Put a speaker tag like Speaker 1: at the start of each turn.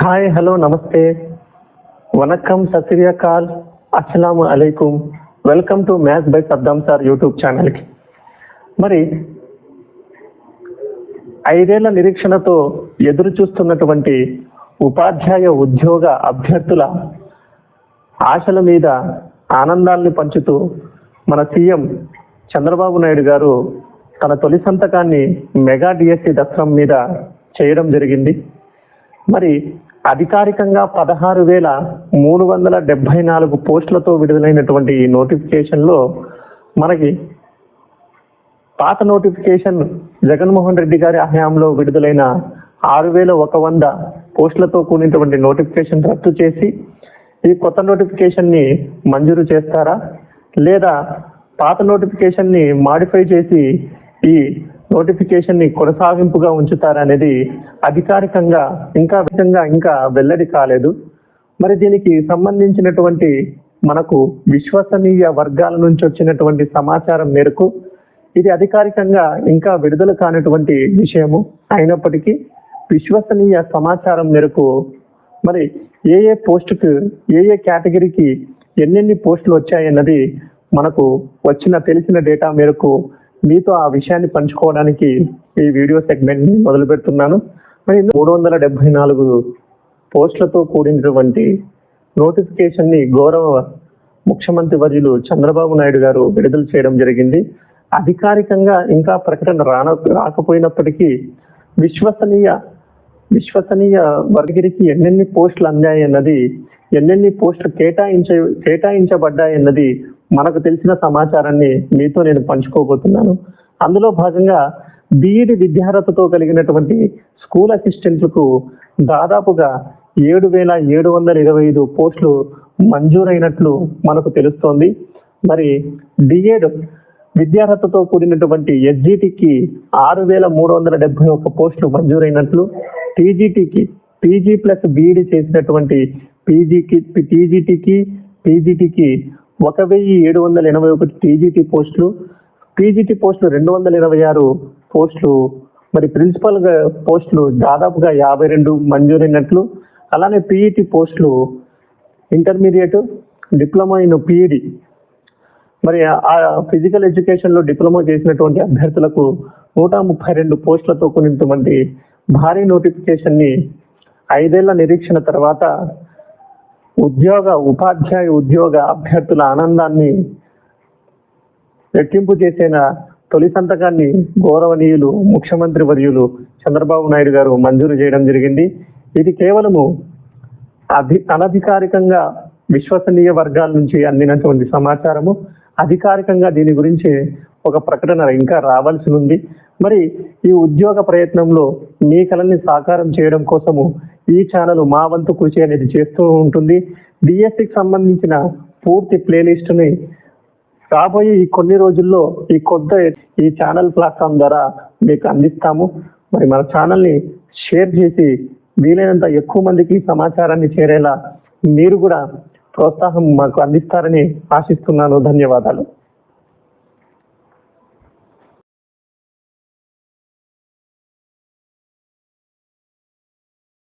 Speaker 1: Hi, hello, నమస్తే, వనక్కం, సత్ శ్రీ అకాల్, అస్సలాము అలైకుం. Welcome to maths by Saddam sir YouTube ఛానల్కి. మరి 5 ఏళ్ల నిరీక్షణతో ఎదురు చూస్తున్నటువంటి ఉపాధ్యాయ ఉద్యోగ అభ్యర్థుల ఆశల మీద ఆనందాల్ని పంచుతూ మన సీఎం చంద్రబాబు నాయుడు గారు తన తొలి సంతకాన్ని మెగా డిఎస్సి దస్త్రం మీద చేయడం జరిగింది. మరి అధికారికంగా 16,374 పోస్టులతో విడుదలైనటువంటి ఈ నోటిఫికేషన్లో మనకి పాత నోటిఫికేషన్ జగన్మోహన్ రెడ్డి గారి హయాంలో విడుదలైన 6,100 పోస్టులతో కూడినటువంటి నోటిఫికేషన్ రద్దు చేసి ఈ కొత్త నోటిఫికేషన్ ని మంజూరు చేస్తారా, లేదా పాత నోటిఫికేషన్ ని మాడిఫై చేసి ఈ నోటిఫికేషన్ ని కొనసాగింపుగా ఉంచుతారా అనేది అధికారికంగా ఇంకా వెల్లడి కాలేదు. మరి దీనికి సంబంధించినటువంటి మనకు విశ్వసనీయ వర్గాల నుంచి వచ్చినటువంటి సమాచారం మేరకు ఇది అధికారికంగా ఇంకా విడుదల కానటువంటి విషయము అయినప్పటికీ విశ్వసనీయ సమాచారం మేరకు మరి ఏ పోస్టుకు ఏ కేటగిరీకి ఎన్నెన్ని పోస్టులు వచ్చాయన్నది మనకు తెలిసిన డేటా మేరకు మీతో ఆ విషయాన్ని పంచుకోవడానికి ఈ వీడియో సెగ్మెంట్ ని మొదలు పెడుతున్నాను. మరి 374 పోస్టులతో కూడినటువంటి నోటిఫికేషన్ ని గౌరవ ముఖ్యమంత్రి వర్యులు చంద్రబాబు నాయుడు గారు విడుదల చేయడం జరిగింది. అధికారికంగా ఇంకా ప్రకటన రాకపోయినప్పటికీ విశ్వసనీయ వర్గీరికి ఎన్నెన్ని పోస్టులు అందాయన్నది, ఎన్నెన్ని పోస్టులు కేటాయించబడ్డాయన్నది మనకు తెలిసిన సమాచారాన్ని మీతో నేను పంచుకోబోతున్నాను. అందులో భాగంగా బీఈడి విద్యార్హతతో కలిగినటువంటి స్కూల్ అసిస్టెంట్లకు దాదాపుగా 7,725 పోస్టులు మంజూరైనట్లు మనకు తెలుస్తోంది. మరి డిఎడ్ విద్యార్హతతో కూడినటువంటి ఎస్జిటికి 6,371 పోస్టులు మంజూరైనట్లు, టీజీటీకి పీజీ ప్లస్ బీఈడి చేసినటువంటి టీజీటీకి 1,781 టీజీటీ పోస్టులు, పీజీటీ పోస్టులు 226 పోస్టులు, మరి ప్రిన్సిపల్ పోస్టులు దాదాపుగా 52 మంజూరైనట్లు, అలానే పీఈటీ పోస్టులు ఇంటర్మీడియట్ డిప్లొమా ఇన్ పీఈడి మరి ఆ ఫిజికల్ ఎడ్యుకేషన్ లో డిప్లొమా చేసినటువంటి అభ్యర్థులకు 132 పోస్టులతో కూడినటువంటి భారీ నోటిఫికేషన్ ని 5 ఏళ్ల నిరీక్షణ తర్వాత ఉపాధ్యాయ ఉద్యోగ అభ్యర్థుల ఆనందాన్ని రెట్టింపు చేసిన తొలి సంతకాన్ని గౌరవనీయులు ముఖ్యమంత్రి వర్యులు చంద్రబాబు నాయుడు గారు మంజూరు చేయడం జరిగింది. ఇది కేవలము అనధికారికంగా విశ్వసనీయ వర్గాల నుంచి అందినటువంటి సమాచారము. అధికారికంగా దీని గురించి ఒక ప్రకటన ఇంకా రావాల్సి ఉంది. మరి ఈ ఉద్యోగ ప్రయత్నంలో మీ కళని సాకారం చేయడం కోసము ఈ ఛానల్ మా వంతు కృషి అనేది చేస్తూ ఉంటుంది. డిఎస్సికి సంబంధించిన పూర్తి ప్లేలిస్ట్ ని రాబోయే ఈ కొన్ని రోజుల్లో ఈ ఛానల్ ప్లాట్ఫామ్ ద్వారా మీకు అందిస్తాము. మరి మన ఛానల్ ని షేర్ చేసి వీలైనంత ఎక్కువ మందికి సమాచారాన్ని చేరేలా మీరు కూడా ప్రోత్సాహం మాకు అందిస్తారని ఆశిస్తున్నాను. ధన్యవాదాలు.